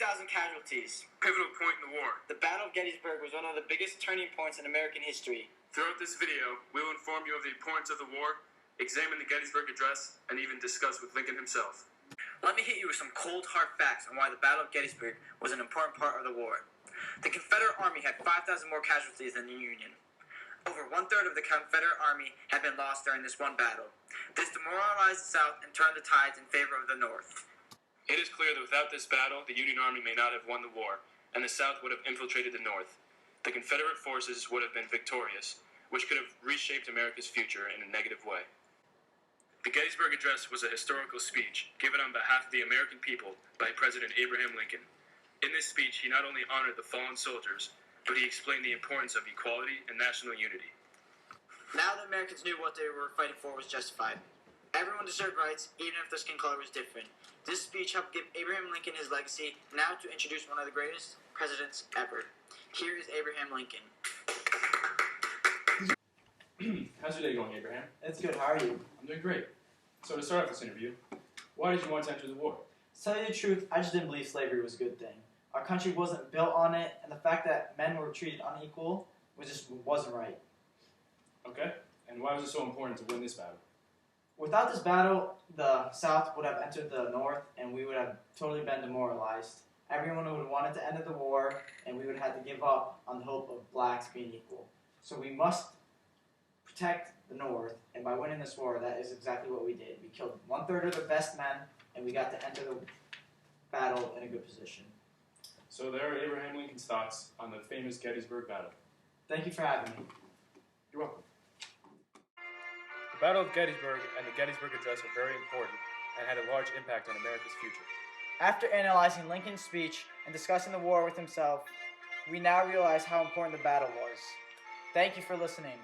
50,000 casualties. Pivotal point in the war. The Battle of Gettysburg was one of the biggest turning points in American history. Throughout this video, we will inform you of the importance of the war, examine the Gettysburg Address, and even discuss with Lincoln himself. Let me hit you with some cold, hard facts on why the Battle of Gettysburg was an important part of the war. The Confederate Army had 5,000 more casualties than the Union. Over one-third of the Confederate Army had been lost during this one battle. This demoralized the South and turned the tides in favor of the North. It is clear that without this battle, the Union Army may not have won the war, and the South would have infiltrated the North. The Confederate forces would have been victorious, which could have reshaped America's future in a negative way. The Gettysburg Address was a historical speech given on behalf of the American people by President Abraham Lincoln. In this speech, he not only honored the fallen soldiers, but he explained the importance of equality and national unity. Now the Americans knew what they were fighting for was justified. Everyone deserved rights, even if their skin color was different. This speech helped give Abraham Lincoln his legacy. Now to introduce one of the greatest presidents ever. Here is Abraham Lincoln. How's your day going, Abraham? It's good. How are you? I'm doing great. So to start off this interview, why did you want to enter the war? To tell you the truth, I just didn't believe slavery was a good thing. Our country wasn't built on it, and the fact that men were treated unequal wasn't right. Okay. And why was it so important to win this battle? Without this battle, the South would have entered the North, and we would have totally been demoralized. Everyone would have wanted to end the war, and we would have had to give up on the hope of blacks being equal. So we must protect the North, and by winning this war, that is exactly what we did. We killed one-third of the best men, and we got to enter the battle in a good position. So there are Abraham Lincoln's thoughts on the famous Gettysburg battle. Thank you for having me. You're welcome. The Battle of Gettysburg and the Gettysburg Address are very important and had a large impact on America's future. After analyzing Lincoln's speech and discussing the war with himself, we now realize how important the battle was. Thank you for listening.